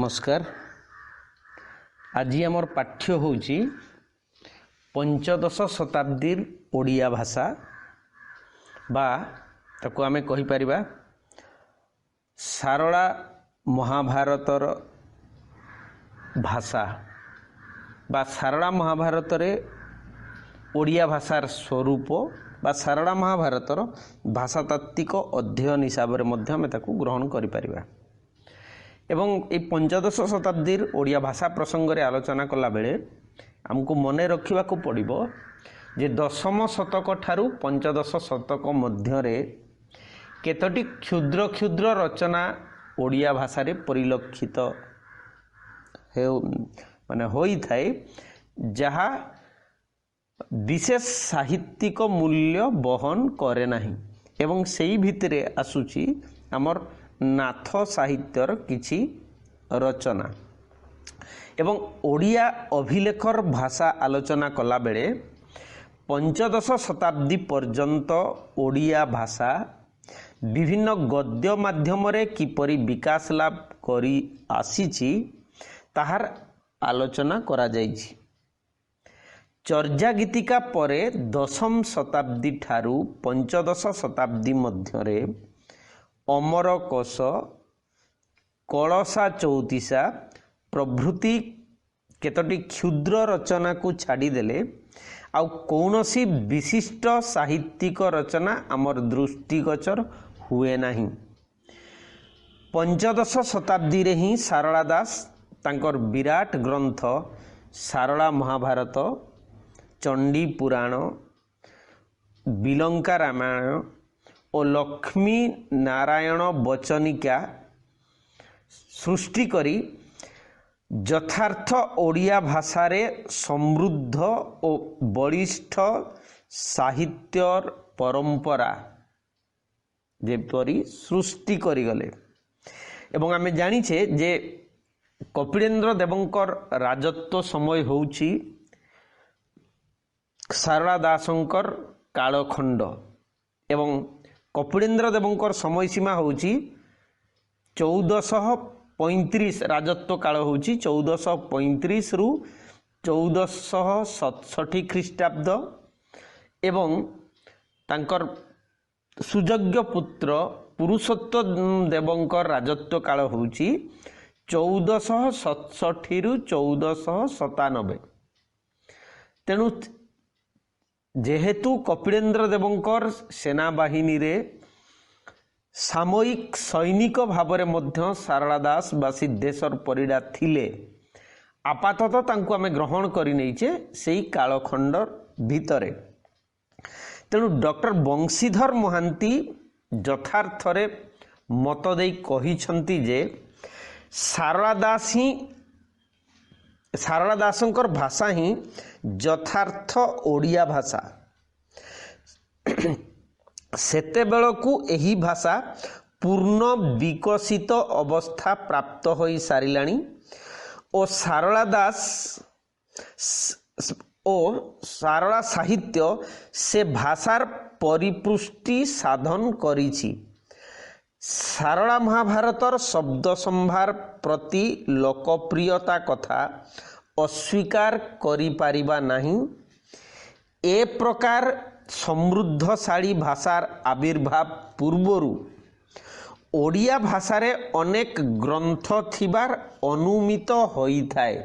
नमस्कार। आज आमर पाठ्य होची पंचदश शताब्दी ओडिया भाषा बा ताको आमे कहि परिबा सारला महाभारतर भाषा बा सारला महाभारत रे ओडिया भाषार स्वरूप बा सारला महाभारतर भाषातात्विक अध्ययन हिसाब से मध्य आमे ताको ग्रहण करि परिबा। एवं ये पंचदश शताब्दी ओडिया भाषा प्रसंग रे आलोचना कला बेले आमको मने रखिबा को पड़िबो जे दशम शतक ठारू पंचदश शतक मध्य रे केतोटी क्षुद्र क्षुद्र रचना ओडिया भाषा रे परिलक्षित हे माने होई थाए जहा विशेष साहित्यिक मूल्य बहन करे नाही एवं सेई भितरे आसुची हमर नाथ साहित्यर किछि रचना एवं ओडिया अभिलेखर भाषा आलोचना कला बेले पंचदश शताब्दी पर्यंत ओडिया भाषा विभिन्न गद्य माध्यम रे किपरि विकास लाभ करी आसीछि ताहार आलोचना करा जाइछि। चर्या गीतिका परे दशम शताब्दी ठारू पंचदश शताब्दी मध्य रे अमर कोश कलसा चौतीसा प्रभृति केतोटी क्षुद्र रचना को छाड़ी देले आउ कौनसी विशिष्ट साहित्यिक रचना आमर दृष्टिगोचर हुए नहीं। पंचदश शताब्दी रे ही सारला दास तांकर विराट ग्रंथ सारला महाभारत चंडी पुराण बिलंका रामायण और लक्ष्मी नारायण वचनिका सृष्टि करी यथार्थ ओडिया भाषा रे समृद्ध और बलिष्ठ साहित्यर परंपरा जेपरी सृष्टि करी गले। एवं आमे जानिछे जे कपिलेन्द्र देवंकर राजत्व समय होउची सारला दासंकर कालखंड एवं कपिलेन्द्र देवंकर समय सीमा होउची 1435 राजत्व काल होउची 1435 रु 1467 ख्रीष्टाब्द एवं तांकर सुजज्ञ पुत्र पुरुषोत्त देवंकर राजत्व काल होउची 1467 रु 1497। तेणु जेहेतु कपिलेन्द्र देवंकर सेना बाहिनी रे सामयिक सैनिक भावरे मध्य सारला दास बा सिद्धेश्वर परिडा थिले आपाततः तांको आमे ग्रहण करि नैचे सेही कालखंड भितरे। तेणु डॉक्टर बंशीधर महांती यथार्थरे मत देई कहिसंती जे सारला दासंकर भाषा ही यथार्थ ओडिया भाषा सेते बेलकु एही भाषा पूर्ण विकसित अवस्था प्राप्त होई सारिलाणी और सारला दास और सारला साहित्य से भाषार परिपुष्टि साधन करिछि। सारला महाभारतर शब्द संभार प्रति लोकप्रियता कथा अस्वीकार करि पारिबा नहीं। ए प्रकार समृद्धशाली भाषार आविर्भाव पूर्वरु ओडिया भाषा रे अनेक ग्रंथ थिबार अनुमित होई थाए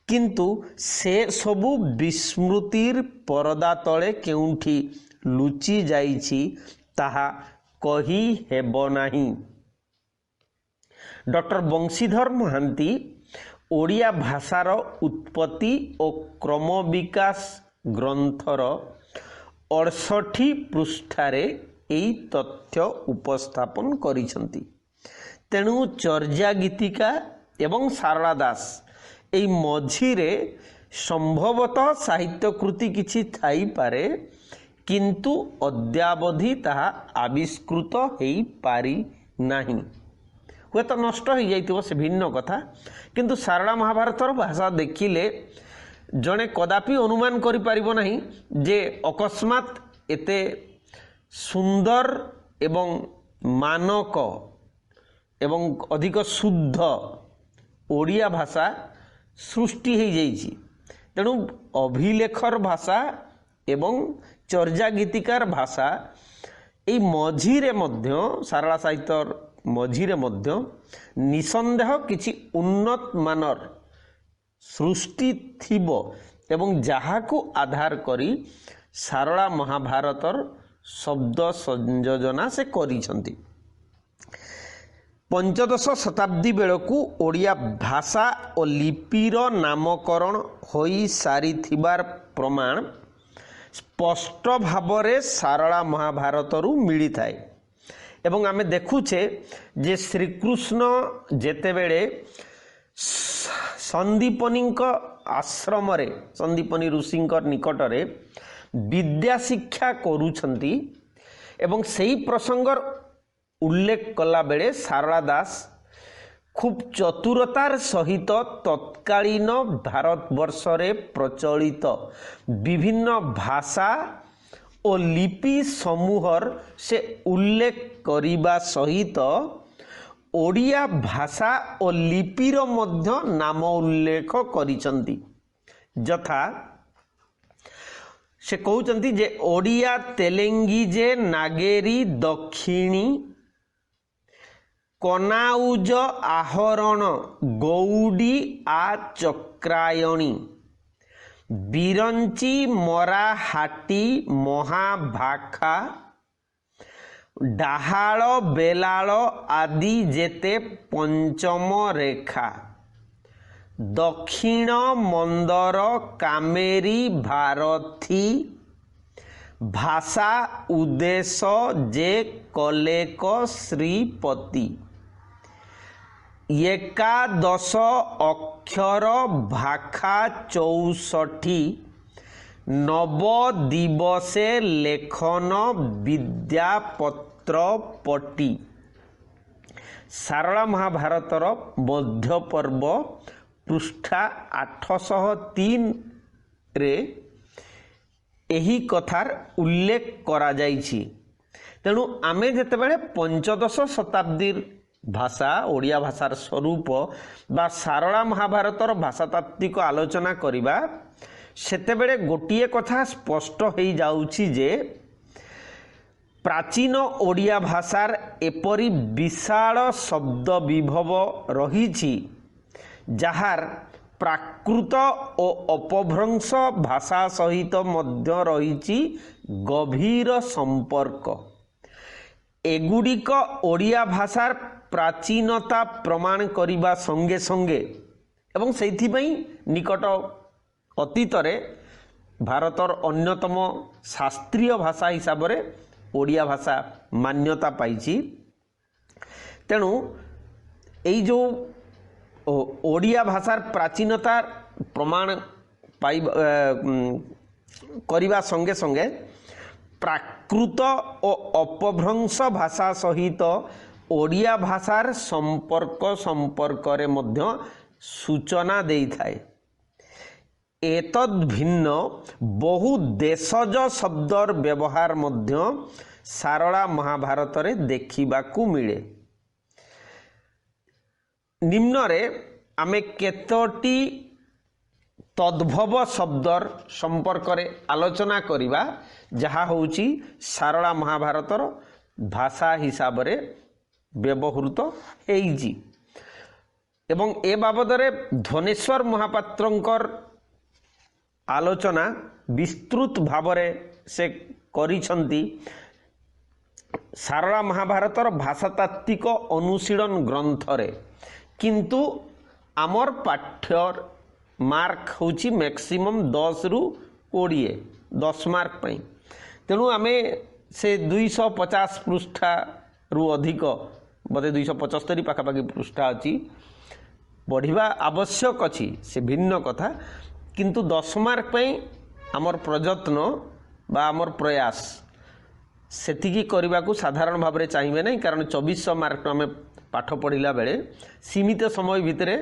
किंतु से सबु विस्मृतिर परदा तले केउंठी लुचि जाइछि ताहा कही हेबो नाही। डॉक्टर बंशीधर महांती ओडिया भाषार उत्पत्ति और क्रम विकास ग्रंथर 68 पृष्ठारे एई तथ्य उपस्थापन करिसंती। तेणु चर्या गीतिका एवं सारला दास एई मझिरे संभवतः साहित्य कृति किछि थाई पारे किंतु अद्यावधि ताहा आविष्कृत हेई पारि नाही। हुए तो नष्ट हो जाइथिबो से भिन्न कथा किंतु सारला महाभारतर भाषा देखिले जड़े कदापि अनुमान करि परिबो नहीं जे अकस्मात एते सुंदर एवं मानक एवं अधिक शुद्ध ଓଡ଼ିଆ ଭାଷା ସୃଷ୍ଟି ହୋଇଯାଇଛି। ତେଣୁ ଅଭିଲେଖର ଭାଷା ଏବଂ ଚର୍ଯା ଗୀତିକାର ଭାଷା এই ମଝିରେ ମଧ୍ୟ ସାରଳା ସାହିତ୍ୟର ମଝିରେ ମଧ୍ୟ ନିଃସନ୍ଦେହ କିଛି ଉନ୍ନତ ମାନର ସୃଷ୍ଟି ଥିବ ଏବଂ ଯାହାକୁ ଆଧାର କରି ସାରଳା ମହାଭାରତର ଶବ୍ଦ ସଂଯୋଜନା ସେ କରିଛନ୍ତି। ପଞ୍ଚଦଶ ଶତାବ୍ଦୀ ବେଳକୁ ଓଡ଼ିଆ ଭାଷା ଓ ଲିପିର ନାମକରଣ ହୋଇସାରିଥିବାର ପ୍ରମାଣ ସ୍ପଷ୍ଟ ଭାବରେ ସାରଳା ମହାଭାରତରୁ ମିଳିଥାଏ। ଏବଂ ଆମେ ଦେଖୁଛେ ଯେ ଶ୍ରୀକୃଷ୍ଣ ଯେତେବେଳେ ସନ୍ଦୀପନୀଙ୍କ ଆଶ୍ରମରେ ସନ୍ଦୀପନୀ ଋଷିଙ୍କ ନିକଟରେ ବିଦ୍ୟା ଶିକ୍ଷା କରୁଛନ୍ତି ଏବଂ ସେହି ପ୍ରସଙ୍ଗର ଉଲ୍ଲେଖ କଲାବେଳେ ସାରଳା ଦାସ খুব চতুরতার সহিত তৎকালীন ভারতবর্ষরে প্রচলিত বিভিন্ন ভাষা ও লিপি সমূহর সে উল্লেখ করিবা সহিত ওড়িয়া ভাষা ও লিপির মধ্য নাম উল্লেখ করিছন্তি। যথা সে কହୁଛନ୍ତି যে ওড়িয়া তেলেঙ্গি যে নাগেরি দক্ষিণী কনাউজ আহরণ গৌড়ী আ চক্রায়ণী বিরঞ্চি মরাহাটি মহাভাখা ডাহাল বেলাল আদি যেতে পঞ্চম রেখা দক্ষিণ মন্দর কামেরি ভারতী ভাষা উদ্দেশ্য যে কলেক শ্রীপতি একাদশ অক্ষর ভাষা 64 নব দিবসে লেখন বিদ্যাপত্র পটি। সারলা মহাভারতর মধ্য পর্ব পৃষ্ঠা 803 রে ଏହି କଥାର ଉଲ୍ଲେଖ କରାଯାଇଛି। ତେଣୁ ଆମେ ଯେତେବେଳେ ପଞ୍ଚଦଶ ଶତାବ୍ଦୀର ଭାଷା ଓଡ଼ିଆ ଭାଷାର ସ୍ୱରୂପ ବା ସାରଳା ମହାଭାରତର ଭାଷାତାତ୍ତ୍ୱିକ ଆଲୋଚନା କରିବା ସେତେବେଳେ ଗୋଟିଏ କଥା ସ୍ପଷ୍ଟ ହୋଇଯାଉଛି ଯେ ପ୍ରାଚୀନ ଓଡ଼ିଆ ଭାଷାର ଏପରି ବିଶାଳ ଶବ୍ଦ ବିଭବ ରହିଛି ଯାହାର ପ୍ରାକୃତ ଓ ଅପଭ୍ରଂଶ ଭାଷା ସହିତ ମଧ୍ୟ ରହିଛି ଗଭୀର ସମ୍ପର୍କ। ଏଗୁଡ଼ିକ ଓଡ଼ିଆ ଭାଷାର ପ୍ରାଚୀନତା ପ୍ରମାଣ କରିବା ସଙ୍ଗେ ସଙ୍ଗେ ଏବଂ ସେଇଥିପାଇଁ ନିକଟ ଅତୀତରେ ଭାରତର ଅନ୍ୟତମ ଶାସ୍ତ୍ରୀୟ ଭାଷା ହିସାବରେ ଓଡ଼ିଆ ଭାଷା ମାନ୍ୟତା ପାଇଛି। ତେଣୁ ଏଇ ଯେଉଁ ଓଡ଼ିଆ ଭାଷାର ପ୍ରାଚୀନତା ପ୍ରମାଣ କରିବା ସଙ୍ଗେ ସଙ୍ଗେ ପ୍ରାକୃତ ଓ ଅପଭ୍ରଂଶ ଭାଷା ସହିତ ଓଡ଼ିଆ ଭାଷାର ସମ୍ପର୍କରେ ମଧ୍ୟ ସୂଚନା ଦେଇଥାଏ। ଏତଦ୍ ଭିନ୍ନ ବହୁ ଦେଶଜ ଶବ୍ଦର ବ୍ୟବହାର ମଧ୍ୟ ସାରଳା ମହାଭାରତରେ ଦେଖିବାକୁ ମିଳେ। ନିମ୍ନରେ ଆମେ କେତୋଟି ତଦ୍ଭବ ଶବ୍ଦର ସମ୍ପର୍କରେ ଆଲୋଚନା କରିବା ଯାହା ହେଉଛି ସାରଳା ମହାଭାରତର ଭାଷା ହିସାବରେ ବ୍ୟବହୃତ ହେଇଛି। ଏବଂ ଏ ବାବଦରେ ଧନେଶ୍ୱର ମହାପାତ୍ରଙ୍କର ଆଲୋଚନା ବିସ୍ତୃତ ଭାବରେ ସେ କରିଛନ୍ତି ସାରଳା ମହାଭାରତର ଭାଷାତାତ୍ତ୍ୱିକ ଅନୁଶୀଳନ ଗ୍ରନ୍ଥରେ। କିନ୍ତୁ ଆମର ପାଠ୍ୟର ମାର୍କ ହେଉଛି ମ୍ୟାକ୍ସିମମ୍ 10ରୁ 20, 10 ମାର୍କ ପାଇଁ। ତେଣୁ ଆମେ ସେ 250 ପୃଷ୍ଠାରୁ ଅଧିକ ବୋଧେ 275 ପାଖାପାଖି ପୃଷ୍ଠା ଅଛି ପଢ଼ିବା ଆବଶ୍ୟକ ଅଛି, ସେ ଭିନ୍ନ କଥା। କିନ୍ତୁ 10 ମାର୍କ ପାଇଁ ଆମର ପ୍ରଯତ୍ନ ବା ଆମର ପ୍ରୟାସ ସେତିକି କରିବାକୁ ସାଧାରଣ ଭାବରେ ଚାହିଁବେ ନାହିଁ, କାରଣ 2400 ମାର୍କ ଆମେ ପାଠ ପଢ଼ିଲା ବେଳେ ସୀମିତ ସମୟ ଭିତରେ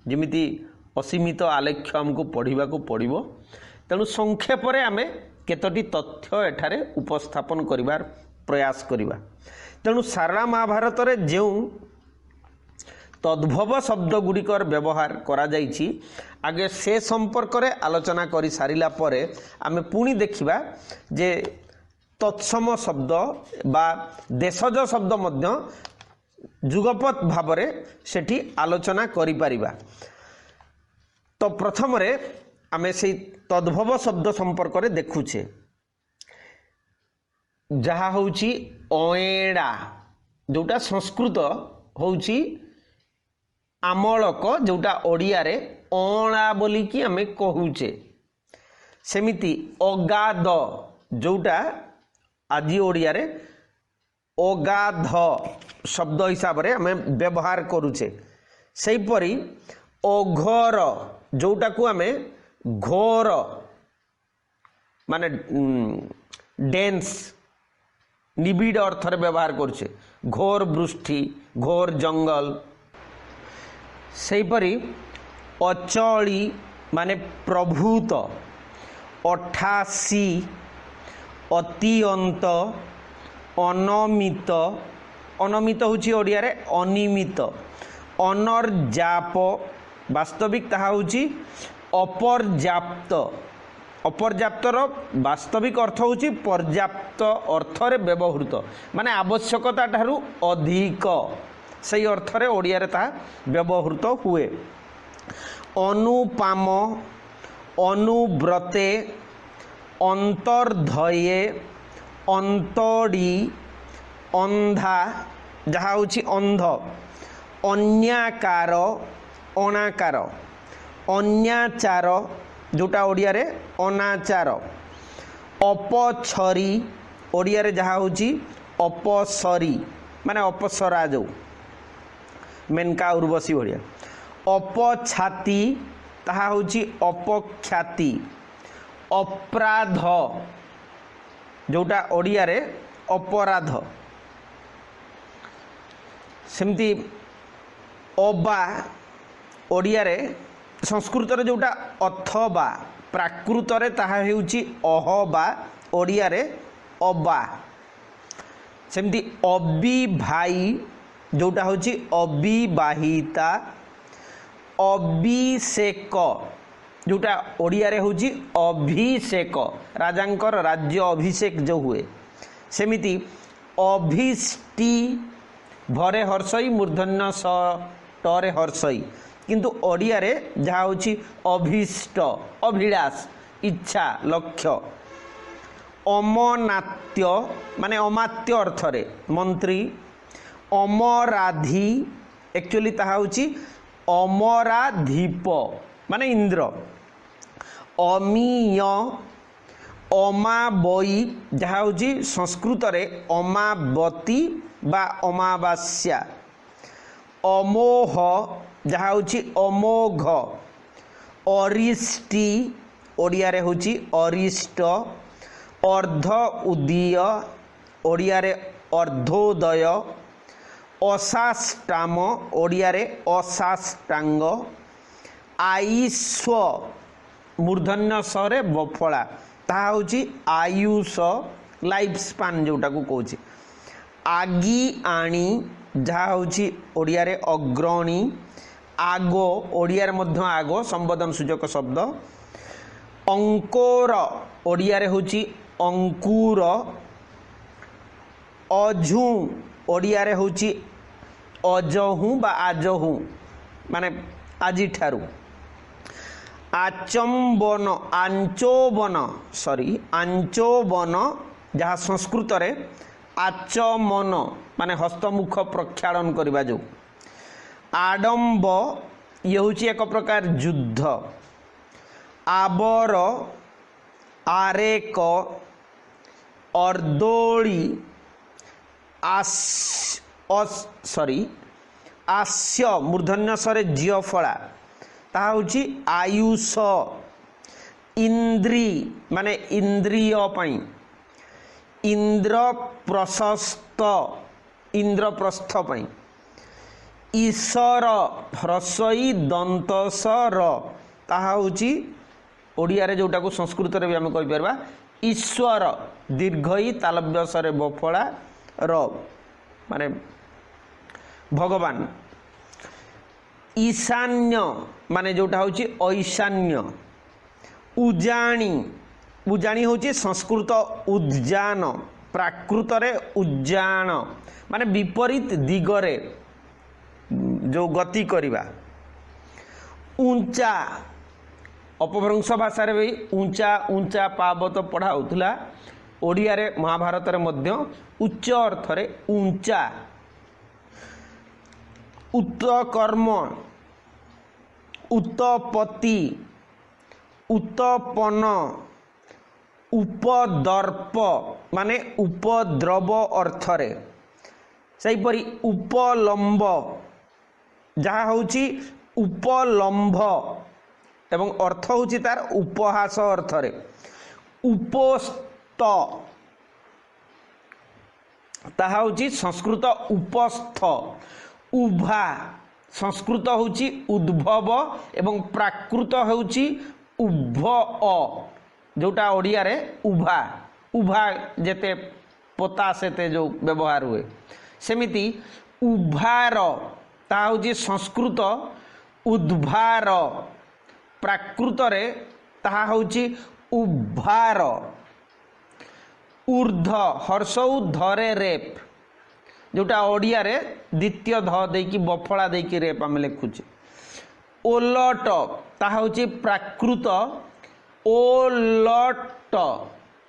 ଯେମିତି ଅସୀମିତ ଆଲେଖ୍ୟ ଆମକୁ ପଢ଼ିବାକୁ ପଡ଼ିବ। ତେଣୁ ସଂକ୍ଷେପରେ ଆମେ କେତୋଟି ତଥ୍ୟ ଏଠାରେ ଉପସ୍ଥାପନ କରିବାର ପ୍ରୟାସ କରିବା। ତେଣୁ ସାରଳା ମହାଭାରତରେ ଯେଉଁ तद्भव शब्द गुड़िकर व्यवहार करा जाइछि आगे से संपर्क रे आलोचना करि सारिला परे आमे पुणी देखिबा जे तत्सम शब्द बा देशज शब्द मध्य जुगपत भावरे सेठी आलोचना करि परिबा। तो प्रथम रे आमे से तद्भव शब्द संपर्क रे देखुछे जहा होउची अएड़ा जोटा संस्कृत होउची आमलक जोटा ओडिया रे अणा बोली कि आमे कहूचे सेमिति अगाध जोटा आदि ओडिया रे अगाध शब्द हिसाब रे आमे व्यवहार करूचे सेहि परी अघोर जोटा को आमे घोर माने डेंस निबिड़ अर्थ रे व्यवहार करूचे घोर वृष्टि घोर जंगल सेहि परी अचली माने प्रभूत 88 अतिअंत अनमित अनमित होची ओडिया रे अनिमित अनर्जाप वास्तविक ताहा होची अपर्याप्त अपर्याप्तर वास्तविक अर्थ होची पर्याप्त अर्थ रे व्यवहृत माने आवश्यकता ठारू अधिक सही अर्थ रे ओडिया रे ता व्यवहृत हुए। अनुपाम अनुव्रते अंतर्धये अंतड़ी अंधा जहा होची अंध अन्याकार अनाकार अन्याचार जोटा ओडिया रे अनाचार अपछरी ओडिया रे जहा होची अपसरी माने अपसरा जो मेनका उर्वशी ओडिया अपछाती ताहा होची अपख्याति अपराध जोटा ओडिया रे अपराध सेमती अबा ओडिया रे संस्कृत रे जोटा अथवा प्राकृत रे ताहा हेउची अहबा ओडिया रे अबा सेमती अबिभाई जोटा होची अबिबाहिता अभिषेक जोटा ओडिया रे होची अभिषेक राजांकर राज्य अभिषेक जो हुए सेमिति अभिष्टि भरे हर्षई मूर्धन्य स टरे हर्षई किंतु ओडिया रे जहा होची अभिष्ट अभिलाष इच्छा लक्ष्य अमनात्य माने अमात्य अर्थ रे मंत्री अमराधी एक्चुअली ताहा होची अमराधीप माने इंद्र अमीय अमाबई जहा होची संस्कृत रे अमावती बा अमावास्या अमोह जहा होची अमोघ अरिष्टि ओडिया रे होची अरिष्ट अर्ध उदीय ओडिया रे अर्धोदय असाष्टाम ओडिया रे असाष्टांग आयुष्व मूर्धन्य सरे बफला ताहा होची आयुष लाइफ स्पान जोटा को कहूची आगी आणी जहा होची ओडिया रे अग्रणी आगो ओडिया रे मध्य आगो संबोधन सूचक शब्द अंकोर ओडिया रे होची अंकुर अझू ओडिया रे होची अजहू बा आजहू माने आजी ठारू आचंबन आंचोबन आंचोबन जहाँ संस्कृत रे आचमन माने हस्तमुख प्रक्षालन करबा जो आडंब ये होची एक प्रकार युद्ध आबर आरेक अर्दोली आस्य मूर्धन्य सरे जियफला ताहा होची आयुष इंद्री माने इंद्रिय पई इंद्र प्रशस्त इंद्रप्रस्थ पई ईश्वर ह्रस्वई दंतसर ताहा होची ओडिया रे जोटा को संस्कृत रे भी हम कहि परबा ईश्वर दीर्घई तालव्यसरे बफला र माने भगवान ईशान्य माने जोटा होची ऐशान्य। उजाणी उजाणी होची संस्कृत उज्जान प्राकृत रे उज्जान माने विपरीत दिगरे जो गति करिबा। ऊंचा अपभ्रंश भाषा रे भी ऊंचा ऊंचा पावत पढ़ा होतला। ओडिया रे महाभारत रे मध्य उच्च अर्थ रे ऊंचा। उत्कर्म उत्पत्ति उत्पन्न उपदर्प माने उपद्रव अर्थ रे। सेहीपरि उपलम्ब जहाँ होची उपलम्भ एवं अर्थ होची तार उपहास अर्थ रे। उपस्थ ताहा होची संस्कृत उपस्थ। उभा संस्कृत होची उद्भव एवं प्राकृत होची उभ जोटा ओडिया रे उभा। उभा जेते पोता सेते जो व्यवहार हुए सेमिति उभार ता होची संस्कृत उद्भार प्राकृत रे ताहा होची उभार। ऊर्ध्व हर्षौ धरे रेप जोटा ओडिया रे द्वितीय ध देकी बफड़ा देकी रेप आम लिखुचे। ओलट ताहा होची प्राकृत ओलट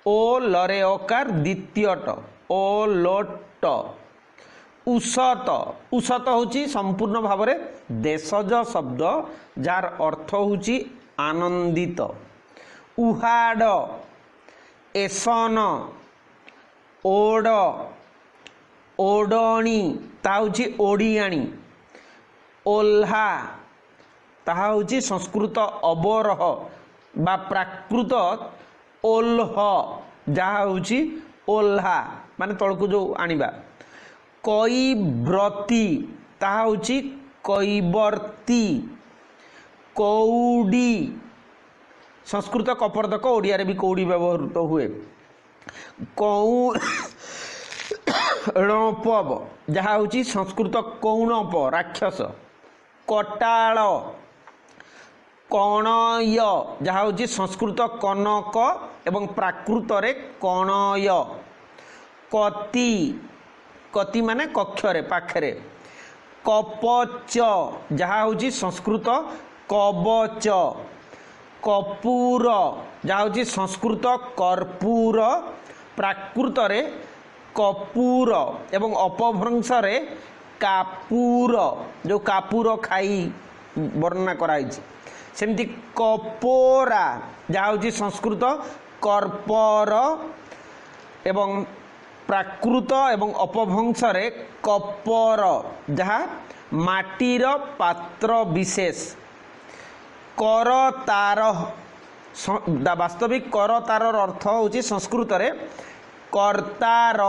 ओ लरे अकार द्वितीय ट ओलट। उसत उसत होची संपूर्ण भाव रे देशज शब्द जार अर्थ होची आनंदित। उहाड़ एसन ओड ओडणी ता होची ओडियाणी। ओल्हा ताहा होची संस्कृत अवरह बा प्राकृत ओल्ह जहा होची ओल्हा माने तळकु जो आनिबा। कैव्रती ताहा होची कैवर्ती। कौडी संस्कृत कपर्दक ओडिया रे भी कौडी व्यवहृत हुए। कौणपव जहा होची संस्कृत कौणप राक्षस। कटाळ कणय जहा होची संस्कृत कनक एवं प्राकृत रे कणय। कति कति माने कक्षरे पाखरे। कपच जहा होची संस्कृत कवच। कपूर जहा होची संस्कृत कर्पूर प्राकृत रे कपूर एवं अपभ्रंश रे कापूर जो कापूर खाई वर्णना कराई। सेमती कपोरा जहा होची संस्कृत कर्पर एवं प्राकृत एवं अपभ्रंश रे कपर जहा माटीर पात्र विशेष। करतार वास्तविक करतार अर्थ होची संस्कृत रे कर्तार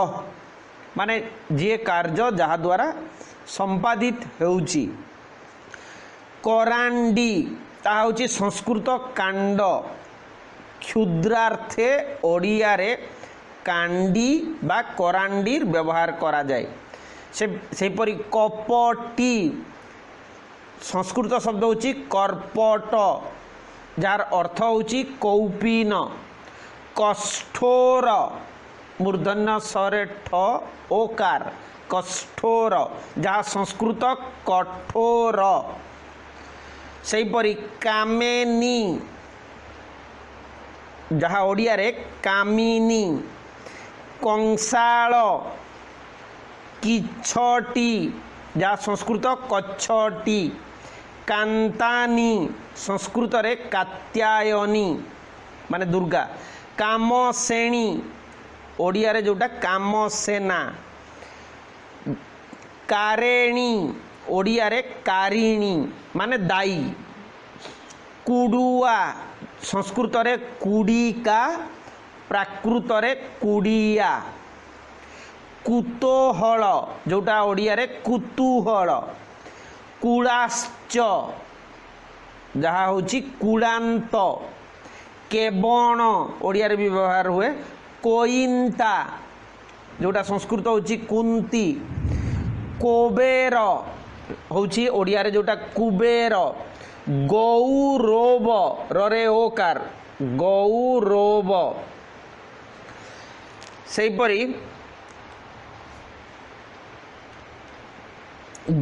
माने जे कार्य जहा द्वारा संपादित होउची। करांडी ता होची संस्कृत कांड। क्षुद्रार्थे ओडिया रे कांडी बा करांडीर व्यवहार करा जाए। से परि कपटी संस्कृत शब्द होची कर्पट जार अर्थ होची कौपीन। कष्ठोर मूर्धन्य सरे ठ ओकार कष्ठोर जहाँ संस्कृत कठोर। सेहीपरि कामेनी जहाँ ओडिया रे कामिनी। कंसाळ किछटी जहाँ संस्कृत कच्छटी। कांतानी संस्कृत रे कात्यायनी माने दुर्गा। कामसेणी ओडिया रे जोटा कामसेना। कारेणी ओडिया रे कारिणी माने दाई। कुडुआ संस्कृत रे कुडिका प्राकृत रे कुडिया। कुतूहल जोटा ओडिया रे कुतूहल। कुलाश्च जहाँ होची कुलांत। केबण ओडिया रे भी व्यवहार हुए। कोइंता जोटा संस्कृत होची कुंती। कोबेर होउछि ओडिया रे जोटा कुबेर गौरव रे ओकार गौरव सेपरी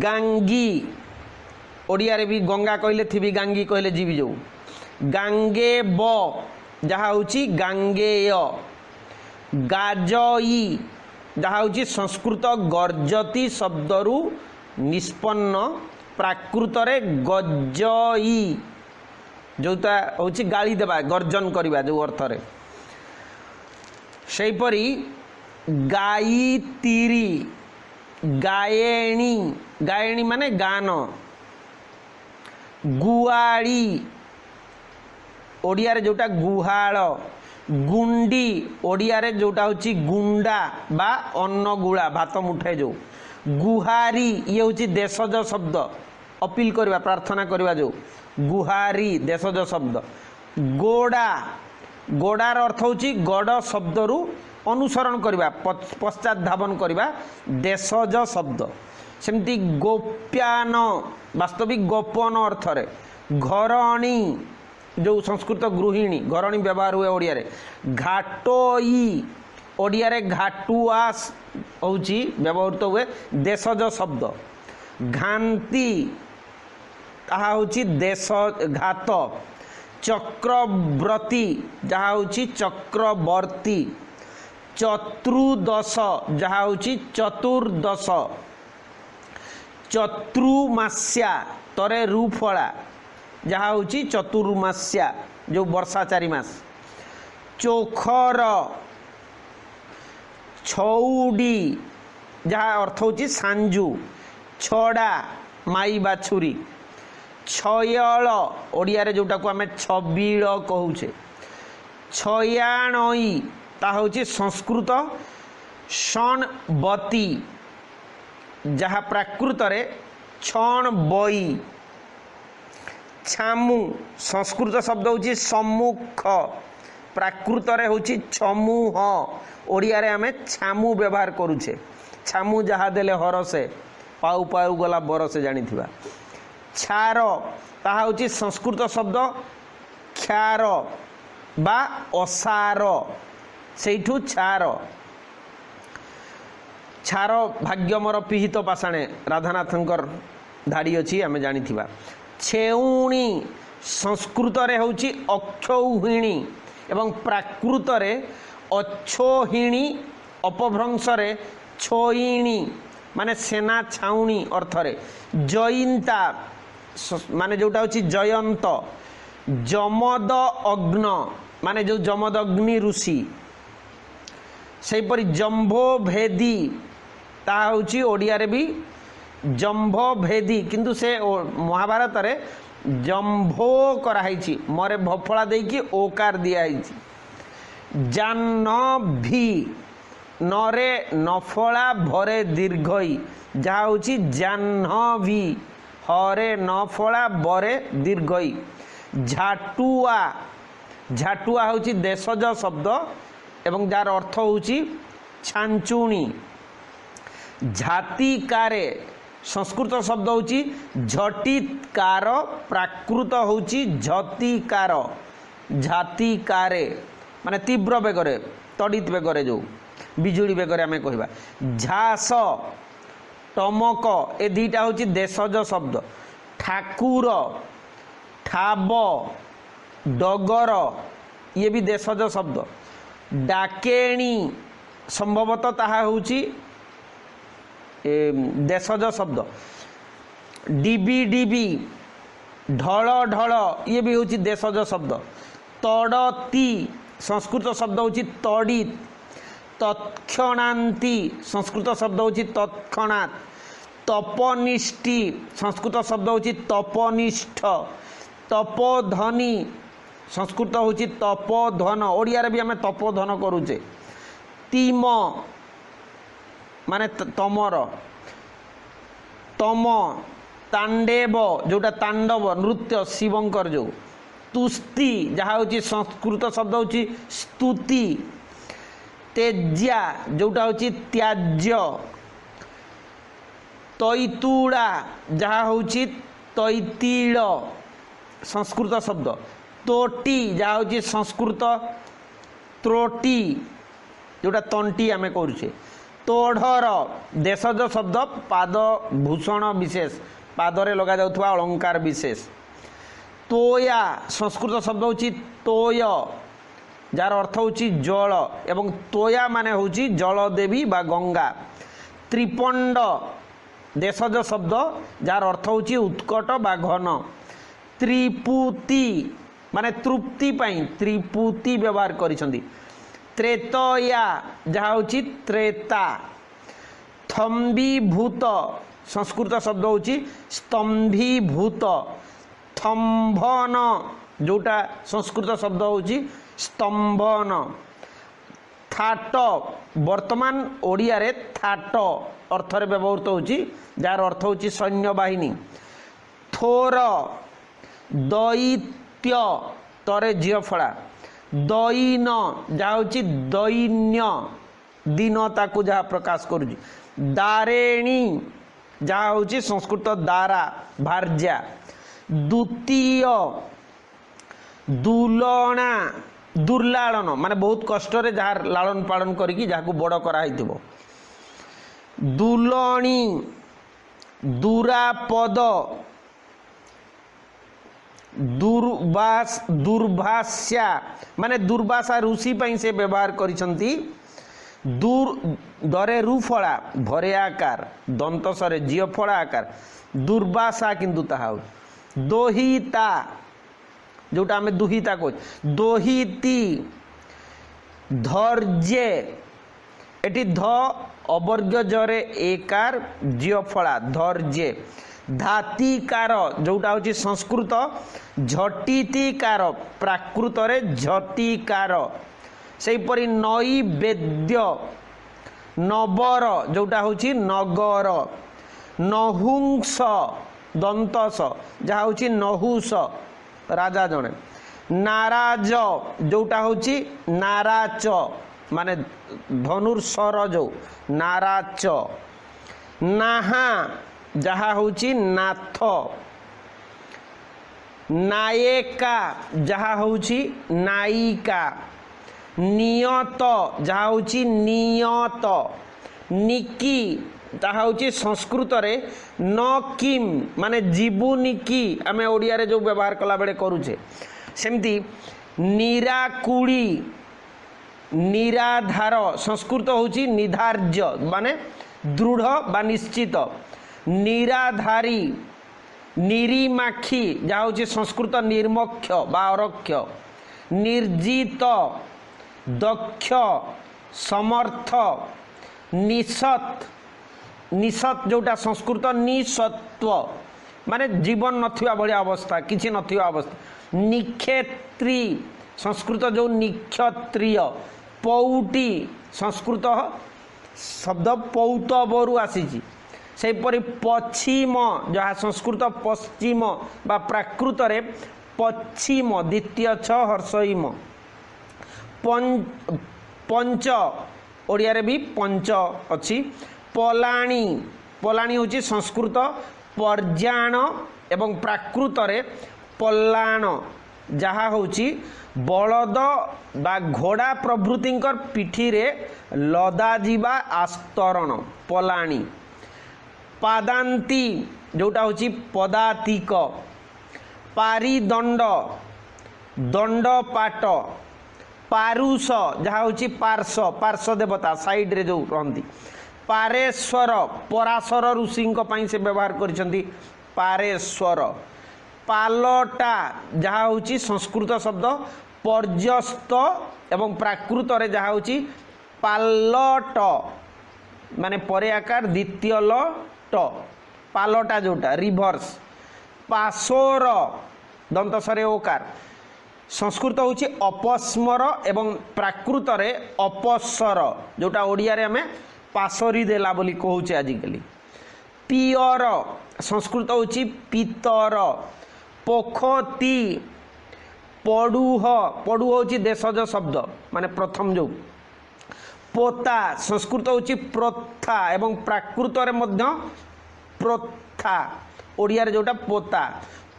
गांगी ओडिया रे भी गंगा कहले थी गांगी कहले जीवी जो गांगे ब जहा होउछि गांगेय गाजई जहा होउछि संस्कृत गर्जती शब्दरू निष्पन्न प्राकृत रे गजई जोटा होउछि गाली देबा गर्जन करबा जो अर्थ रे सेपरी गायत्री गायेणी गायेणी माने गान गुआड़ी ओडिया रे जोटा गुहाल गुंडी ओडिया रे जोटा होची गुंडा बा अन्न गुळा भात मुठे जो गुहारी ये होची देशज शब्द अपील करवा प्रार्थना करवा जो गुहारी देशज शब्द गोड़ा गोड़ार अर्थ होची गड़ शब्दरू अनुसरण करवा पश्चात धावन करवा देशज शब्द सेमती गोप्यान वास्तविक गोपन अर्थ रे घरणी जो संस्कृत गृहिणी घरणी व्यवहार हुए ओडिया रे घाटोई ओडिया रे घाटुआस होची व्यवहृत हुए देशज शब्द घांती ताहा होची देश घात चक्रवर्ती जहा होची चक्रवर्ती चतुर्दश जहा होची चतुर्दश चतुर्मास्या तरे रूफला जहा होची चतुर्मास्या जो वर्षा 4 मास चोखर छौडी जहा अर्थ होची सांजू छड़ा माई बाछुरी छयल ओडिया रे जोटा को आमे छबिल कहूचे छयाणई ता होची संस्कृत षणबती जहा प्राकृत रे छण बई छामु संस्कृत शब्द होची सम्मुख प्राकृत रे होची छमुह ओडिया रे आमे छामु व्यवहार करूछे छामु जहा देले हरसे पाउ पाउ गला बरसे जानिथिबा क्षार ताहा होची संस्कृत शब्द क्षार बा असार सेठू क्षार क्षार भाग्य मोर पिहित पाषाणे राधानाथंकर धाड़ी अछि आमे जानिथिबा छेउणी संस्कृत रे होची अक्षौहिणी एवं प्राकृत रे अक्षोहिणी अपभ्रंश रे छोइणी माने सेना छाउणी अर्थ रे जयंता माने जोटा होची जयंत जमद अग्न माने जो जमद अग्नि ऋषि सेपरी जंभो भेदी ता होची ओडिया रे भी जंभो भेदी किंतु से महाभारत रे जंभो कराइछि मरे भफळा देकी ओकार दिया आइछि जाह्नवी नरे नफला भरे दीर्घई जहा होची जाह्नवी हरे नफला बरे दीर्घई झाटुआ झाटुआ होची देशज शब्द एवं जार अर्थ होची छांचुणी झातिकारे संस्कृत शब्द होची झटितकार प्राकृत होची झतिकार झातिकारे माने तीव्र बेगरे तड़ित बेगरे जो बिजुली बेगरे आमे कहबा झास टमक ए दुईटा होची देशज शब्द ठाकुर ठाब डगर ये भी देशज शब्द डाकेणी संभवतः ताहा होची देशज शब्द डिबी डिबी ढल ढल ये भी होची देशज शब्द तड़ती संस्कृत शब्द होची तड़ित तत्क्षणान्ति संस्कृत शब्द होची तत्क्षणात् तपनिष्ठी संस्कृत शब्द होची तपनिष्ठ तपोधनी संस्कृत होची तपोधन ओडिया रे भी हमें तपोधन करूचे तीम माने तमर तम तांडेव जोटा तांडव नृत्य शिवंकर जो तुस्ती जहा होची संस्कृत शब्द होची स्तुति तेज्या जोटा होची त्याज्य तैतुड़ा जहाँ हूँ तैतील संस्कृत शब्द, तोटी जहाँ हूँ संस्कृत त्रोटी जोटा तंटी आम करुचे, तोढ़र देशज शब्द पाद भूषण विशेष पादरे लगा जाउथुवा अलंकार विशेष, तोया संस्कृत शब्द हूँ तोय जार अर्थ हूँ जल एवं तोया माने हूँ जलदेवी बा गंगा, त्रिपंड देशज शब्द जार अर्थ हूँ उत्कट बा घन, त्रिपुती माने तृप्ति पाई त्रिपुती व्यवहार करिसंदी, त्रेतया जहाँ हूँ त्रेता, थम्बीभूत संस्कृत शब्द हूँ स्तंभीभूत, थम्भन जोटा संस्कृत शब्द हूँ स्तंभन, थाट वर्तमान ओडिया रे थाट अर्थरे व्यवहृत होची जार अर्थ होची सैन्यबाहिनी, थोर दैत्य तरे झीफड़ा, दैन जहाँ हूँ दैन्य दीनता को जहाँ प्रकाश करुची, दारेणी जहाँ हूँ संस्कृत दारा भार्या, द्वितीय दुलना दुर्लालन माने बहुत कष्ट रे जहाँ लालन पालन करिकी जहाँ को बड़ कराई थिबो, दुलणी दुरापद, दुर्भाष्या माने दुर्भाषा ऋषि पई से व्यवहार करिसंती, दूर दरे रुफड़ा भरे आकार दंत सरे जियो फड़ा आकार दुर्भाषा किंतु ताहा, दोहिता जोटा आम दुहिता कह, दोहिती धैर्य एटी ध अवर्ग्य जरे एकार जियो फड़ा धैर्य, धातिकार जोटा हूँ संस्कृत झटितिकार प्राकृत रे झटिकार, सेपरी नैवेद्य नबर जोटा हूँ नगर, नहुंस दंतस जहाँ हूँ नहुस राजा जड़े, नाराज जोटा हूँ नाराच माने धनुर्सर जो नाराच, नाहा जहाँ हूँ नाथ, नायिका जहाँ हूँ नायिका, नियत जहाँ हूँ नियत, निकी जहाँ हूँ संस्कृत रे न किम माने जीवुनी की आमे ओडिया रे जो व्यवहार कला बेले करूचे, सेमती निराकुड़ी निराधार संस्कृत हूँ निधार्य माने दृढ़ बा निश्चित, निराधारी निरीमाखी जहाँ हूँ संस्कृत निर्मक्ष बा अरक्ष, निर्जित दक्ष समर्थ, निसत निसत जोटा संस्कृत निसत्व माने जीवन नथिबा भलिया अवस्था किछि नथिबा अवस्था, निक्षेत्री संस्कृत जो निक्षत्रिय, पौटी संस्कृत शब्द पौतबरु आसीछि, सेपरि पश्चिम जहाँ संस्कृत पश्चिम बा प्राकृत रे पश्चिम द्वितीय छ हर्षईम, पंच ओडिया रे भी पंच अच्छी, पलाणी पलाणी हूँ संस्कृत पर्याण एवं प्राकृत रे पल्लाण जहाँ हूँ बलद बा घोड़ा प्रभृतिंकर पिठी रे लदा जीवा आस्तरण पलाणी, पादांती जोटा हूँ पदातिक, पारिदंड दंडपाट, पारुष जहाँ हूँ पार्श्व पार्श्व देवता साइड रे जो रहती, पारेश्वर पराशर ऋषि पई से व्यवहार करिसंती पारेश्वर, पालटा जहाँ हूँ संस्कृत शब्द पर्यस्त एवं प्राकृत रे जहाँ हूँ पालट माने परे आकार द्वितीय लट पालटा जोटा रिभर्स, पाशोर दंत सरे ओकार संस्कृत हूँ अपस्मर एवं प्राकृत रे अपस्वर जोटा ओडिया रे हमें पाशरी देला बोली कहूचे आजिकली, पियर संस्कृत हूँ पितर, पोखती पड़ुह पड़ुह हूँ देशज शब्द माने प्रथम जो, पोता संस्कृत हूँ प्रथा एवं प्राकृत रे मध्य ପ୍ରୋଥା ଓଡ଼ିଆରେ ଯେଉଁଟା ପୋତା।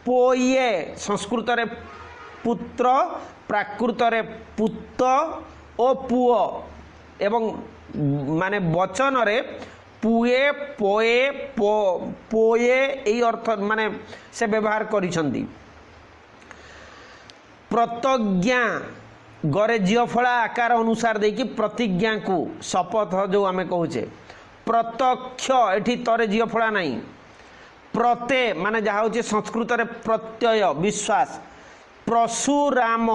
ପୋଏ ସଂସ୍କୃତରେ ପୁତ୍ର, ପ୍ରାକୃତରେ ପୁତ ଓ ପୁଅ ଏବଂ ମାନେ ବଚନରେ ପୁଏ ପୋଏ ପୋଏ এই অর্থ মানে সে ব্যবহার କରିଛନ୍ତି। প্রতজ্ঞা গড়ে ঝিওফলা আকার অনুসার ଦେଇକି ପ୍ରତିଜ୍ଞାକୁ ଶପଥ ଯେଉଁ ଆମେ କହୁଛେ। ପ୍ରତ୍ୟକ୍ଷ ଏଠି ତରେ ଝିଅଫଳା ନାହିଁ। ପ୍ରତେ ମାନେ ଯାହା ହେଉଛି ସଂସ୍କୃତରେ ପ୍ରତ୍ୟୟ ବିଶ୍ୱାସ। ପ୍ରଶୁରାମ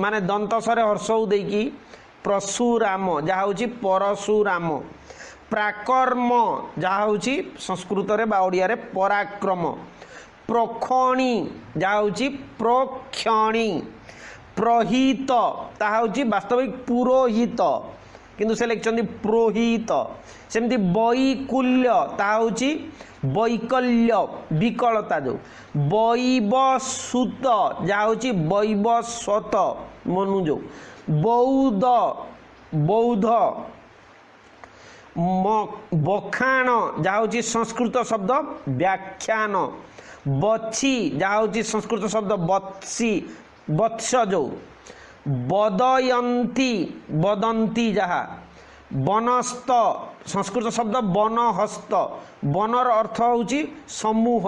ମାନେ ଦନ୍ତସରେ ହର୍ଷଉ ଦେଇକି ପ୍ରଶୁରାମ ଯାହା ହେଉଛି ପରଶୁରାମ। ପ୍ରାକର୍ମ ଯାହା ହେଉଛି ସଂସ୍କୃତରେ ବା ଓଡ଼ିଆରେ ପରାକ୍ରମ। ପ୍ରୋକ୍ଷଣୀ ଯାହା ହେଉଛି ପ୍ରୋକ୍ଷଣୀ। ପ୍ରହିତ ତାହା ହେଉଛି ବାସ୍ତବିକ ପୁରୋହିତ କିନ୍ତୁ ସେ ଲେଖିଛନ୍ତି ପ୍ରୋହିତ। ସେମିତି ବୈକୁଲ୍ୟ ତାହା ହେଉଛି ବୈକଲ୍ୟ ବିକଳତା ଯେଉଁ। ବୈବସ୍ୱତ ଯାହା ହେଉଛି ବୈବସ୍ୱତ ମନୁ ଯେଉଁ। ବୌଦ୍ଧ ବୌଦ୍ଧ। ବଖାଣ ଯାହା ହେଉଛି ସଂସ୍କୃତ ଶବ୍ଦ ବ୍ୟାଖ୍ୟାନ। ବଛି ଯାହା ହେଉଛି ସଂସ୍କୃତ ଶବ୍ଦ ବତ୍ସି ବତ୍ସ ଯେଉଁ। ବଦୟନ୍ତୀ ବଦନ୍ତି ଯାହା। ବନସ୍ତ ସଂସ୍କୃତ ଶବ୍ଦ ବନହସ୍ତ। ବନର ଅର୍ଥ ହେଉଛି ସମୂହ,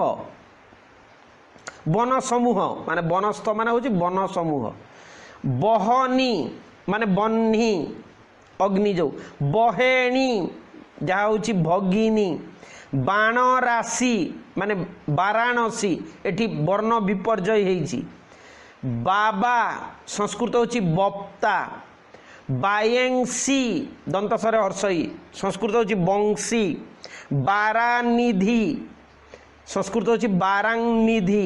ବନ ସମୂହ ମାନେ ବନସ୍ତ ମାନେ ହେଉଛି ବନ ସମୂହ। ବହନି ମାନେ ବହ୍ନି ଅଗ୍ନି ଯେଉଁ। ବହେଣୀ ଯାହା ହେଉଛି ଭଗିନୀ। ବାଣ ରାଶି ମାନେ ବାରାଣସୀ ଏଠି ବର୍ଣ୍ଣ ବିପର୍ଯ୍ୟୟ ହେଇଛି। ବାବା ସଂସ୍କୃତ ହେଉଛି ବକ୍ତା। ବାୟେଂସି ଦନ୍ତସରେ ହର୍ଷଇ ସଂସ୍କୃତ ହେଉଛି ବଂଶୀ। ବାରାନିଧି ସଂସ୍କୃତ ହେଉଛି ବାରାଂନିଧି।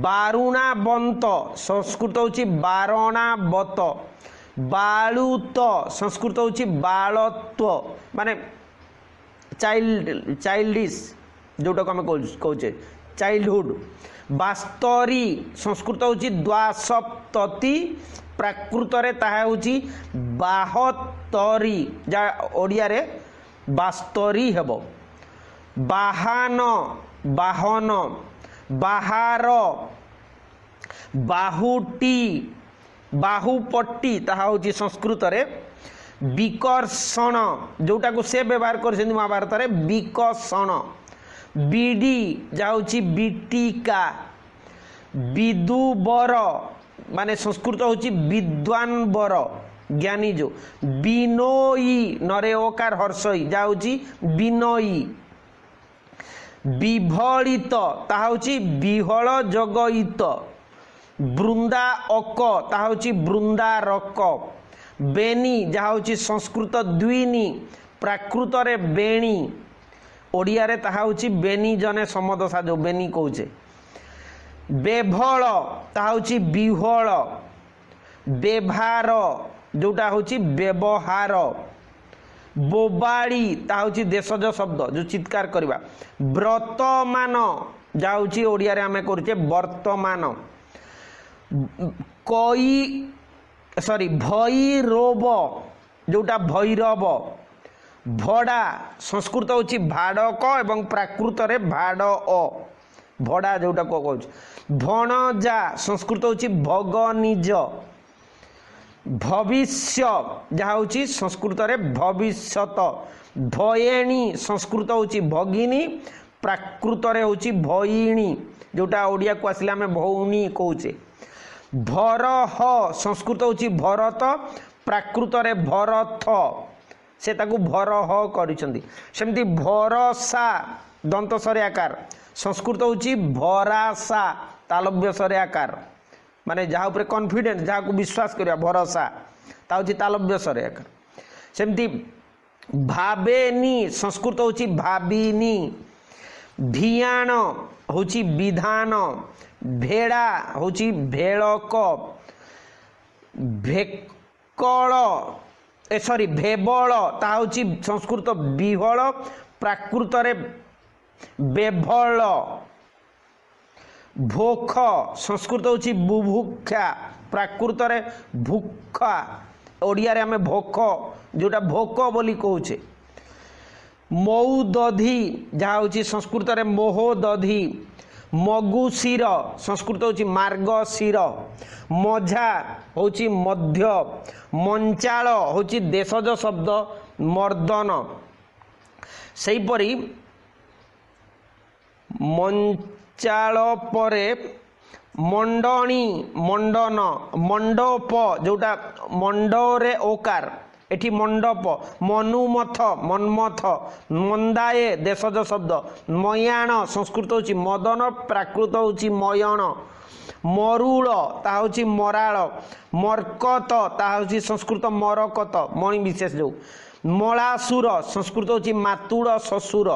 ବାରୁଣାବନ୍ତ ସଂସ୍କୃତ ହେଉଛି ବାରଣାବତ। ବାଳୁତ ସଂସ୍କୃତ ହେଉଛି ବାଳତ୍ୱ ମାନେ ଚାଇଲ୍ଡିସ୍ ଯେଉଁଟାକୁ ଆମେ କହୁଛେ ଚାଇଲ୍ଡହୁଡ୍। ବାସ୍ତରୀ ସଂସ୍କୃତ ହେଉଛି ଦ୍ୱାସପ୍ତତି। ପ୍ରାକୃତରେ ତାହା ହେଉଛି ବାହତରୀ ଯାହା ଓଡ଼ିଆରେ ବାସ୍ତରୀ ହେବ। ବାହାନ ବାହନ। ବାହାର ବାହୁଟି ବାହୁପଟି ତାହା ହେଉଛି ସଂସ୍କୃତରେ ବିକର୍ଷଣ ଯେଉଁଟାକୁ ସେ ବ୍ୟବହାର କରିଛନ୍ତି ମହାଭାରତରେ ବିକର୍ଷଣ। ବିଡ଼ି ଯାହା ହେଉଛି ବିଟିକା। ବିଦୁବର ମାନେ ସଂସ୍କୃତ ହେଉଛି ବିଦ୍ୱାନ ବର ଜ୍ଞାନୀ ଯେଉଁ। ବିନୋଇ ନରେ ଓକାର ହର୍ଷଇ ଯାହା ହେଉଛି ବିନୟୀ। ବିଭଳିତ ତାହା ହେଉଛି ବିହଳ ଜଗଇତ। ବୃନ୍ଦା ଅକ ତାହା ହେଉଛି ବୃନ୍ଦାରକ। ବେନି ଯାହା ହେଉଛି ସଂସ୍କୃତ ଦ୍ୱିନି ପ୍ରାକୃତରେ ବେଣୀ ଓଡ଼ିଆରେ ତାହା ହେଉଛି ବେନି ଜନେ ସମଦଶା ଯେଉଁ ବେନି କହୁଛେ। ବେଭଳ ତାହା ହେଉଛି ବିହଳ। ବେଭାର ଯେଉଁଟା ହେଉଛି ବ୍ୟବହାର। ବୋବାଳି ତାହା ହେଉଛି ଦେଶଜ ଶବ୍ଦ ଯେଉଁ ଚିତ୍କାର କରିବା। ବ୍ରତମାନ ଯାହା ହେଉଛି ଓଡ଼ିଆରେ ଆମେ କରୁଛେ ବର୍ତ୍ତମାନ। ଭୈରବ ଯେଉଁଟା ଭୈରବ। ଭଡ଼ା ସଂସ୍କୃତ ହେଉଛି ଭାଡ଼କ ଏବଂ ପ୍ରାକୃତରେ ଭାଡ଼ ଅ ଭଡ଼ା ଯେଉଁଟା କହୁଛି। ଭଣଜା ସଂସ୍କୃତ ହେଉଛି ଭଗନିଜ। ଭବିଷ୍ୟ ଯାହା ହେଉଛି ସଂସ୍କୃତରେ ଭବିଷ୍ୟତ। ଭୟେଣୀ ସଂସ୍କୃତ ହେଉଛି ଭଗିନୀ ପ୍ରାକୃତରେ ହେଉଛି ଭଇଣୀ ଯେଉଁଟା ଓଡ଼ିଆକୁ ଆସିଲେ ଆମେ ଭଉଣୀ କହୁଛେ। ଭରହ ସଂସ୍କୃତ ହେଉଛି ଭରତ ପ୍ରାକୃତରେ ଭରଥ ସେ ତାକୁ ଭରହ କରିଛନ୍ତି। ସେମିତି ଭରସା ଦନ୍ତସରେ ଆକାର ସଂସ୍କୃତ ହେଉଛି ଭରାସା ତାଲବ୍ୟସରେ ଆକାର ମାନେ ଯାହା ଉପରେ କନଫିଡେନ୍ସ ଯାହାକୁ ବିଶ୍ୱାସ କରିବା ଭରସା ତା ହେଉଛି ତାଲବ୍ୟସରେ ଆକାର। ସେମିତି ଭାବେନି ସଂସ୍କୃତ ହେଉଛି ଭାବିନି। ଭିଆଣ ହେଉଛି ବିଧାନ। ଭେଡ଼ା ହେଉଛି ଭେଳକ। ଭେକଳ ଭେବଳ ତାହା ହେଉଛି ସଂସ୍କୃତ ବିହଳ ପ୍ରାକୃତରେ ବେଭଳ। ଭୋକ ସଂସ୍କୃତ ହେଉଛି ବୁଭୁକ୍ଷା ପ୍ରାକୃତରେ ଭୁକ୍ଷା ଓଡ଼ିଆରେ ଆମେ ଭୋକ ଯେଉଁଟା ଭୋକ ବୋଲି କହୁଛେ। मौदधी जहाँ हूँ संस्कृत रे मोहदधी, मगुशीर संस्कृत हूँ मार्गशीर, मझा हूँ मध्य, मंचाल हूँ देशज शब्द मर्दन, सेहीपरि मंचाल परे मंडणी मंडन, मंडप जोटा मंडरे ओकार एठी मंडप, मनुमथ मन्मथ, मंदाए देशज शब्द, मयाण संस्कृत हूँ मदन, प्राकृत हूँ मयण, मरुल ता हूँ मराल, मर्कत ता हूँ संस्कृत मरकत मणि विशेष जो, मलासुर संस्कृत हूँ मातुड़ ससुर,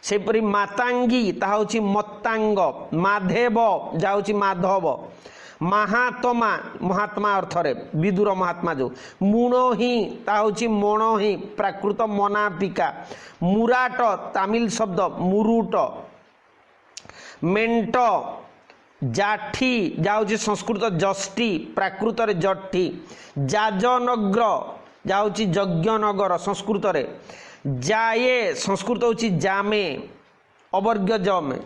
सेपरी मातांगी ता हूँ मत्तांग, माधेव जा हूँ माधव, महात्मा महात्मा अर्थरे विदुर महात्मा जो, मुणोही ता हूँ मणोही प्राकृत मनापिका, मुराट तामिल शब्द मुरुट, मेंट जाठी जाऊँ संस्कृत जष्टी प्राकृत रे जठी, जाजनग्र जाऊँ यज्ञनगर संस्कृत रे, जाए संस्कृत हूँ जामे अवर्ग्य जमे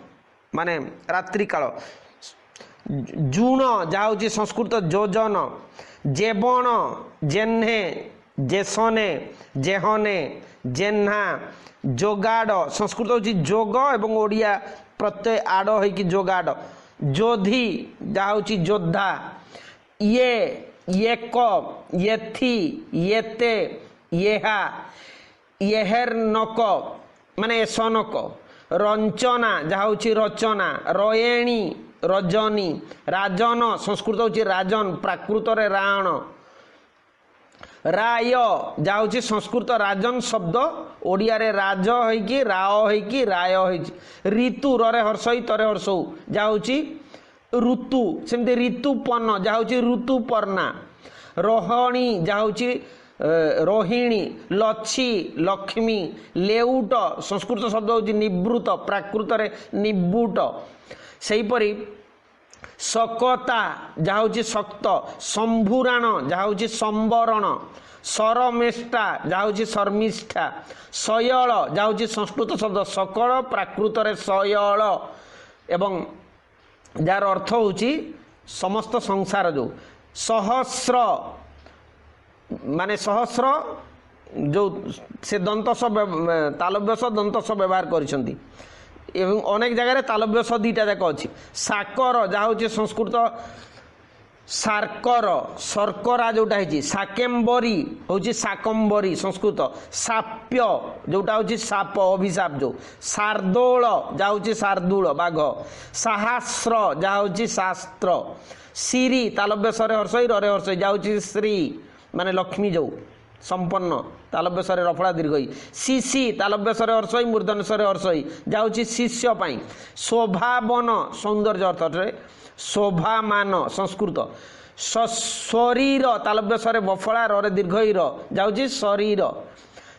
माने रात्रि काल, जूण जाऊँ संस्कृत जोजन, जेबण जेन्हे जेसने जेहने जेन्हा, जोगाड़ संस्कृत हूँ जोग एवं ओडिया प्रत्यय आड़ होइकी जोगाड़, जोधी जाऊँ जोद्धा, ये येक येथी येते येहा, येहेर्नक माने एसनक, रंचना जहाँ हूँ रचना, रयेणी रजनी, राजन संस्कृत हूँ राजन प्राकृत रे राण, राय जहाँ हूँ संस्कृत राजन शब्द ओडिया रे राज होइकी राव होइकी राय होइकी, ऋतु रे हर्षई तरे हर्षऊ जहाँ हूँ ऋतु, सेमती ऋतुपन्न जहाँ हूँ ऋतुपर्णा, रोहिणी जहाँ हूँ रोहिणी, लच्छी लक्ष्मी, लेउट संस्कृत शब्द हूँ निवृत प्राकृत रे निबुट, सेहीपरि सकता जहाँ हूँ शक्त, शंभुराण जहाँ हूँ संबरण, सरमेष्टा जहाँ हूँ शर्मिष्ठा, शयल जहाँ हूँ संस्कृत शब्द सकल प्राकृत रे शयल एवं जार अर्थ हूँ समस्त संसार जो, सहस्र माने सहस्र जो से दंतस तालव्यस दंतस व्यवहार करिसेंती एवं अनेक जगह तालव्यस दीटा जाक अच्छी, साकर जहाँ हूँ संस्कृत सार्कर शर्करा जोटा है, साकेम्बरी हूँ साकम्बरी संस्कृत, साप्य जोटा हूँ साप अभिशाप जो, शार्दूल जहाँ हूँ शार्दूल बाघ, सहस्र जहाँ हूँ शास्त्र, श्री तालव्यस हर्षई रे हर्षई जहाँ हूँ श्री माने लक्ष्मी जो संपन्न तालव्यस रफड़ा दीर्घई, शिशि तालव्यस हर्षई मूर्धन्यस्वर हर्षई जहाँ हूँ शिष्य पाई, शोभावन सौंदर्य अर्थ शोभामान संस्कृत, शरीर तालव्यस बफड़ा रे दीर्घई जाऊँ शरीर,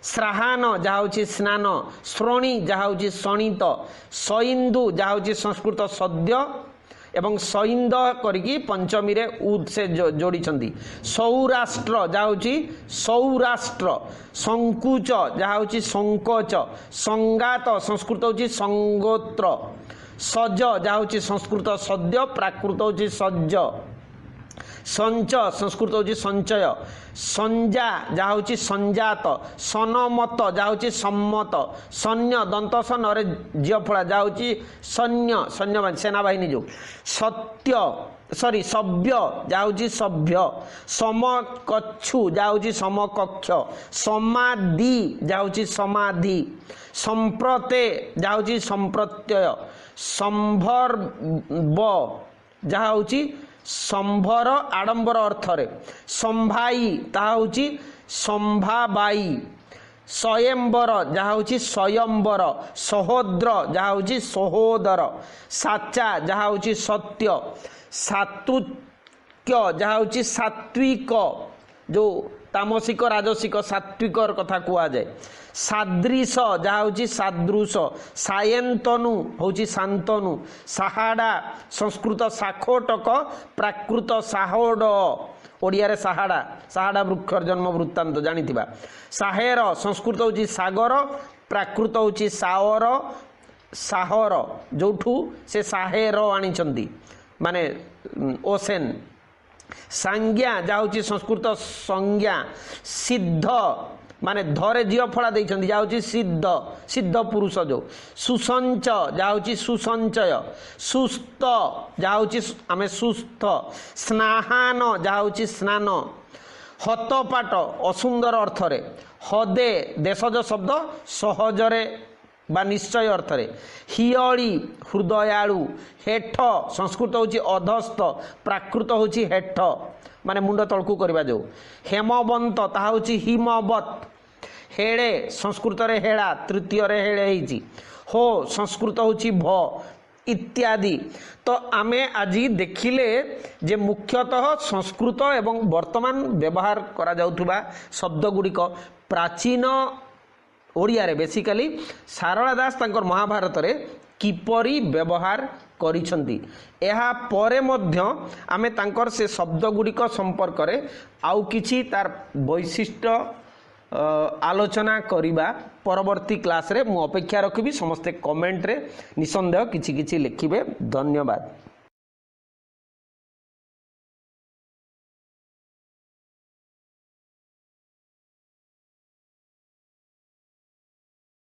श्राहान जहाँ हूँ स्नान, श्रोणी जहाँ हूँ शणित, सइंदु जहाँ हूँ संस्कृत सद्य एवं सइंद करिकी पंचमी रे उद से जोड़ी, सौराष्ट्र जहाँ हूँ सौराष्ट्र, संकुच जहाँ हूँ संकोच, संगात संस्कृत हूँ संगोत्र, सज जहाँ हूँ संस्कृत सद्य प्राकृत हूँ सज्ज, संच संस्कृत हूँ संचय, संजा जहाँ हूँ संजात, सनमत जहाँ हूँ सम्मत, सैन्य दंत सन रे जियफड़ा जहाँ हूँ सैन्य सैन्य सेनाबाहिनी जो, सत्य सॉरी सभ्य जहाँ हूँ सभ्य, समकक्षु जहाँ हूँ समकक्ष, समाधि जहाँ हूँ समाधि, संप्रते जहाँ हूँ संप्रत्यय, संभर्व जहाँ हूँ संभर आडंबर अर्थरे, संभाई ताहा हूँ संभाबाई, स्वयंवर जहाँ हूँ स्वयंवर, सहोद्र जहाँ हूँ सहोदर, साचा जहाँ हूँ सत्य, सात्विक जहाँ हूँ सात्विक जो तामसिक राजसिक सात्विक कथा कुआ जाए, सादृश जहाँ हूँ सादृश, सायंतनु हूँ शांतनु, साहाड़ा संस्कृत साखोटक प्राकृत साहोड ଓଡ଼ିଆରେ ସାହାଡ଼ା, ସାହାଡ଼ା ବୃକ୍ଷର ଜନ୍ମ ବୃତ୍ତାନ୍ତ ଜାଣିଥିବା। ସାହେର ସଂସ୍କୃତ ହେଉଛି ସାଗର, ପ୍ରାକୃତ ହେଉଛି ସାଅର, ସାହର, ଯେଉଁଠୁ ସେ ସାହେର ଆଣିଛନ୍ତି ମାନେ ଓସେନ୍। ସାଂଜ୍ଞା ଯାହା ହେଉଛି ସଂସ୍କୃତ ସଂଜ୍ଞା, ସିଦ୍ଧ ମାନେ ଧରେ ଝିଅ ଫଳା ଦେଇଛନ୍ତି ଯାହା ହେଉଛି ସିଦ୍ଧ, ସିଦ୍ଧ ପୁରୁଷ ଯେଉଁ। ସୁସଞ୍ଚ ଯାହା ହେଉଛି ସୁସଞ୍ଚୟ, ସୁସ୍ଥ ଯାହା ହେଉଛି ଆମେ ସୁସ୍ଥ, ସ୍ନାହାନ ଯାହା ହେଉଛି ସ୍ନାନ, ହତପାଟ ଅସୁନ୍ଦର ଅର୍ଥରେ, ହଦେ ଦେଶଜ ଶବ୍ଦ ସହଜରେ ବା ନିଶ୍ଚୟ ଅର୍ଥରେ, ହିଅଳି ହୃଦୟାଳୁ, ହେଠ ସଂସ୍କୃତ ହେଉଛି ଅଧସ୍ଥ, ପ୍ରାକୃତ ହେଉଛି ହେଠ ମାନେ ମୁଣ୍ଡ ତଳକୁ କରିବା ଯେଉଁ। ହେମବନ୍ତ ତାହା ହେଉଛି ହିମବତ୍, ହେଳେ ସଂସ୍କୃତରେ ହେଳା, ତୃତୀୟରେ ହେଳେ ହେଇଛି। ହୋ ସଂସ୍କୃତ ହେଉଛି ଭ ଇତ୍ୟାଦି। ତ ଆମେ ଆଜି ଦେଖିଲେ ଯେ ମୁଖ୍ୟତଃ ସଂସ୍କୃତ ଏବଂ ବର୍ତ୍ତମାନ ବ୍ୟବହାର କରାଯାଉଥିବା ଶବ୍ଦ ଗୁଡ଼ିକ ପ୍ରାଚୀନ ଓଡ଼ିଆରେ ବେସିକାଲି ସାରଳା ଦାସ ତାଙ୍କର ମହାଭାରତରେ କିପରି ବ୍ୟବହାର କରିଛନ୍ତି। ଏହା ପରେ ମଧ୍ୟ ଆମେ ତାଙ୍କର ସେ ଶବ୍ଦ ଗୁଡ଼ିକ ସମ୍ପର୍କରେ ଆଉ କିଛି ତାର ବୈଶିଷ୍ଟ୍ୟ ଆଲୋଚନା କରିବା ପରବର୍ତ୍ତୀ କ୍ଲାସ୍ରେ। ମୁଁ ଅପେକ୍ଷା ରଖିବି, ସମସ୍ତେ କମେଣ୍ଟରେ ନିଃସନ୍ଦେହ କିଛି କିଛି ଲେଖିବେ। ଧନ୍ୟବାଦ।